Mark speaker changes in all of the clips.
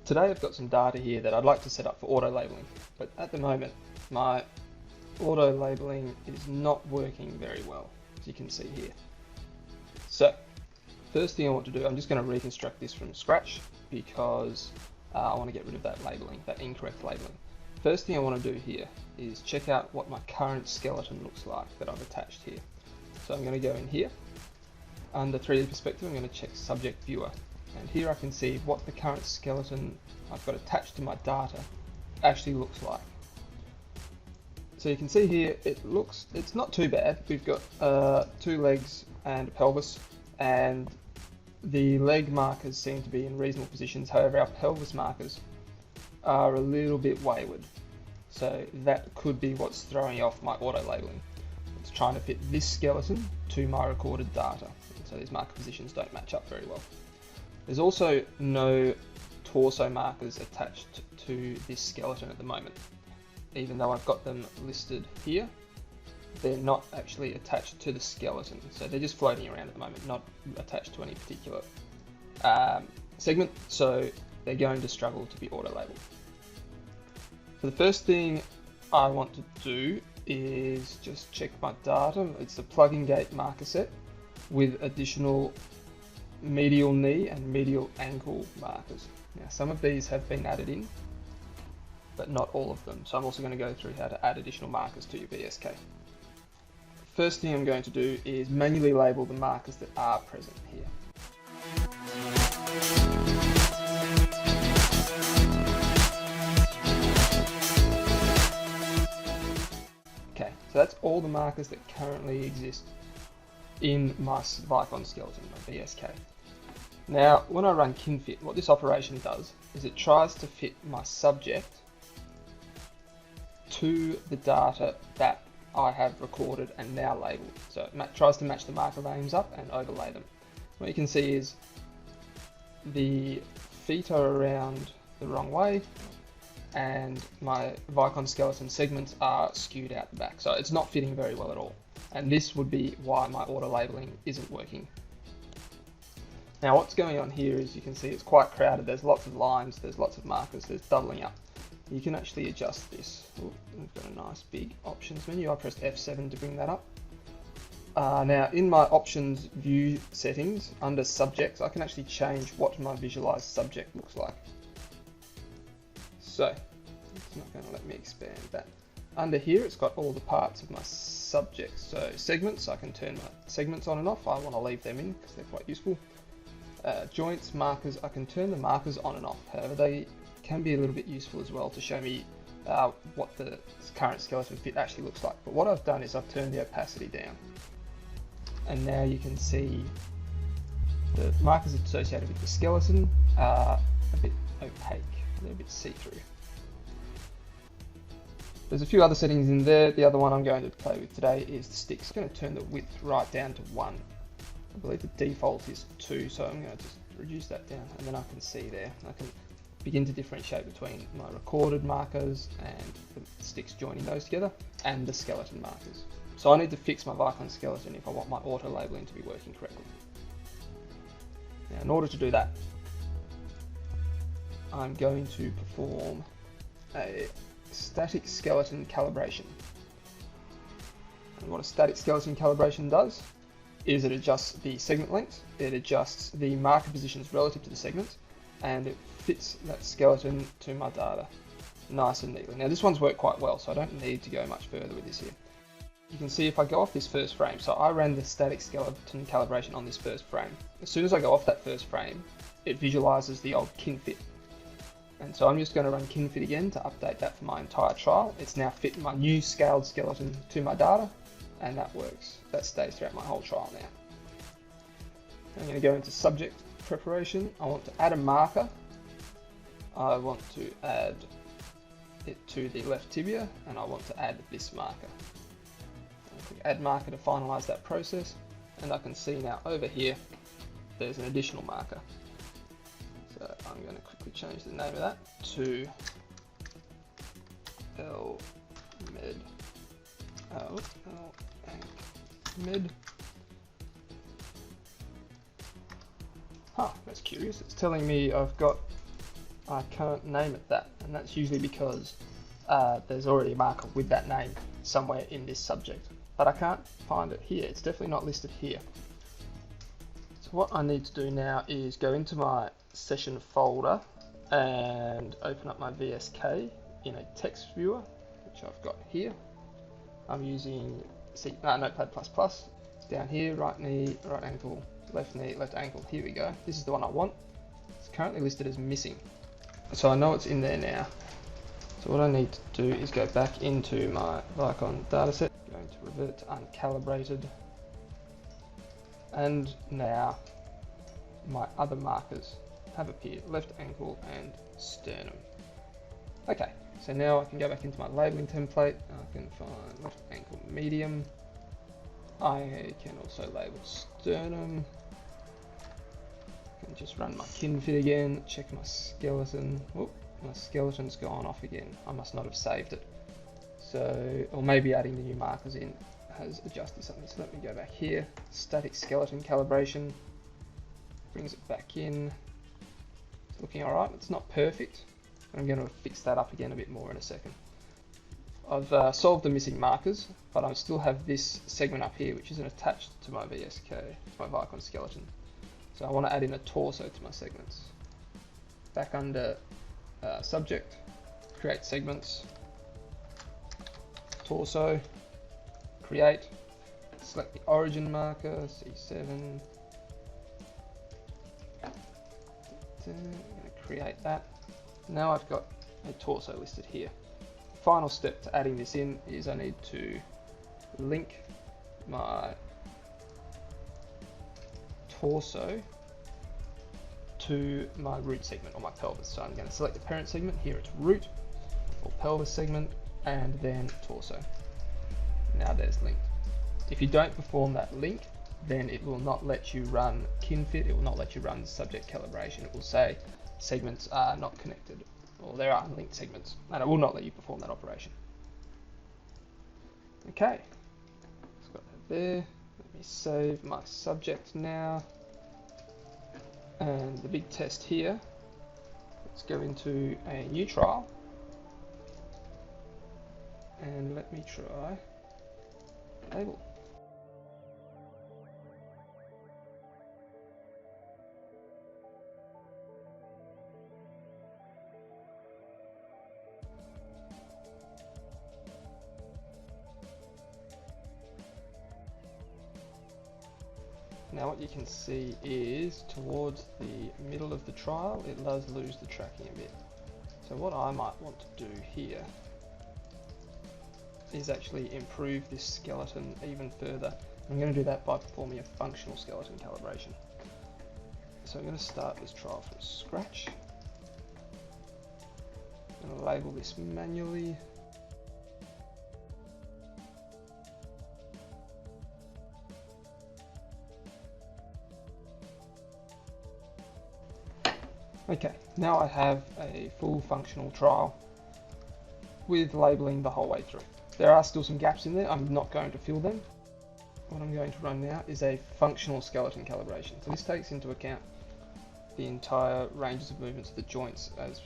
Speaker 1: Today I've got some data here that I'd like to set up for auto labeling, but at the moment my auto labeling is not working very well, as you can see here. So first thing I want to do, I'm just going to reconstruct this from scratch because I want to get rid of that labeling, that incorrect labeling. First thing I want to do here is check out what my current skeleton looks like that I've attached here. So I'm going to go in here, under 3D perspective I'm going to check subject viewer, and here I can see what the current skeleton I've got attached to my data actually looks like. So you can see here it's not too bad. We've got 2 legs and a pelvis, and the leg markers seem to be in reasonable positions. However, our pelvis markers are a little bit wayward, so that could be what's throwing off my auto labeling. It's trying to fit this skeleton to my recorded data, so these marker positions don't match up very well. There's also no torso markers attached to this skeleton at the moment. Even though I've got them listed here, they're not actually attached to the skeleton, so they're just floating around at the moment, not attached to any particular segment, so they're going to struggle to be auto-labeled. So the first thing I want to do is just check my data. It's the plug-in gate marker set with additional medial knee and medial ankle markers. Now some of these have been added in, but not all of them, so I'm also going to go through how to add additional markers to your VSK. First thing I'm going to do is manually label the markers that are present here. Okay, so that's all the markers that currently exist in my Vicon Skeleton, my VSK. Now, when I run kinfit, what this operation does is it tries to fit my subject to the data that I have recorded and now labeled. So it tries to match the marker names up and overlay them. What you can see is the feet are around the wrong way, and my Vicon skeleton segments are skewed out the back. So it's not fitting very well at all. And this would be why my auto labeling isn't working. Now what's going on here is you can see it's quite crowded. There's lots of lines, there's lots of markers, there's doubling up. You can actually adjust this. Ooh, we've got a nice big options menu. I pressed F7 to bring that up. Now in my options view settings, under subjects, I can actually change what my visualized subject looks like. So it's not going to let me expand that. Under here it's got all the parts of my subject. So segments, I can turn my segments on and off. I want to leave them in because they're quite useful. Joints, markers, I can turn the markers on and off. However, they can be a little bit useful as well to show me what the current skeleton fit actually looks like. But what I've done is I've turned the opacity down, and now you can see the markers associated with the skeleton are a bit opaque, they're a bit see-through. There's a few other settings in there. The other one I'm going to play with today is the sticks. I'm going to turn the width right down to 1. I believe the default is 2, so I'm going to just reduce that down, and then I can see there. I can begin to differentiate between my recorded markers and the sticks joining those together, and the skeleton markers. So I need to fix my Vicon skeleton if I want my auto labeling to be working correctly. Now in order to do that, I'm going to perform a static skeleton calibration. And what a static skeleton calibration does is it adjusts the segment lengths, it adjusts the marker positions relative to the segments, and it fits that skeleton to my data nice and neatly. Now this one's worked quite well, so I don't need to go much further with this here. You can see if I go off this first frame, so I ran the static skeleton calibration on this first frame. As soon as I go off that first frame, it visualizes the old kinfit. And so I'm just going to run kinfit again to update that for my entire trial. It's now fit my new scaled skeleton to my data, and that works. That stays throughout my whole trial now. I'm going to go into subject preparation. I want to add a marker. I want to add it to the left tibia, and I want to add this marker. I'll click add marker to finalize that process, and I can see now over here there's an additional marker. So I'm going to quickly change the name of that to Med. Med. Huh, that's curious. It's telling me I I can't name it that, and that's usually because there's already a marker with that name somewhere in this subject, but I can't find it here. It's definitely not listed here. So what I need to do now is go into my session folder and open up my VSK in a text viewer, which I've got here. I'm using Notepad++. It's down here, right knee, right ankle, left knee, left ankle. Here we go. This is the one I want. It's currently listed as missing. So I know it's in there now. So what I need to do is go back into my Vicon dataset, going to revert to uncalibrated, and now my other markers have appeared, left ankle and sternum. Okay, so now I can go back into my labeling template, I can find left ankle medium, I can also label sternum, I can just run my kin fit again, check my skeleton. Oh, my skeleton's gone off again. I must not have saved it. So, or maybe adding the new markers in has adjusted something. So let me go back here. Static skeleton calibration. Brings it back in. It's looking alright. It's not perfect. I'm going to fix that up again a bit more in a second. I've solved the missing markers, but I still have this segment up here which isn't attached to my VSK, to my Vicon skeleton. So I want to add in a torso to my segments. Back under subject, create segments, torso, create, select the origin marker, C7, I'm going to create that. Now I've got a torso listed here. Final step to adding this in is I need to link my torso to my root segment or my pelvis. So I'm going to select the parent segment, here it's root or pelvis segment, and then torso. Now there's linked. If you don't perform that link, then it will not let you run kin fit, it will not let you run subject calibration. It will say segments are not connected, or there are unlinked segments, and it will not let you perform that operation. Okay, just got that there. Let me save my subject now. And the big test here, let's go into a new trial and let me try label. Now what you can see is towards the middle of the trial it does lose the tracking a bit. So what I might want to do here is actually improve this skeleton even further. I'm going to do that by performing a functional skeleton calibration. So I'm going to start this trial from scratch. I'm going to label this manually. Okay, now I have a full functional trial with labeling the whole way through. There are still some gaps in there, I'm not going to fill them. What I'm going to run now is a functional skeleton calibration. So this takes into account the entire ranges of movements of the joints as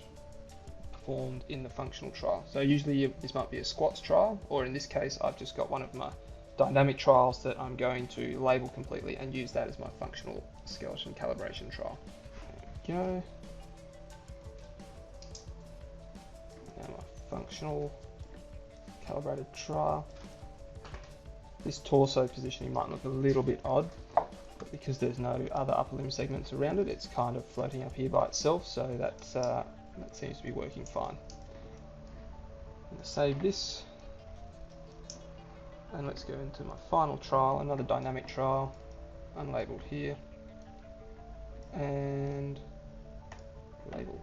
Speaker 1: performed in the functional trial. So usually this might be a squats trial, or in this case I've just got one of my dynamic trials that I'm going to label completely and use that as my functional skeleton calibration trial. There we go. Now my functional calibrated trial. This torso positioning might look a little bit odd, but because there's no other upper limb segments around it, it's kind of floating up here by itself, so that seems to be working fine. I'm going to save this, and let's go into my final trial, another dynamic trial, unlabeled here, and label.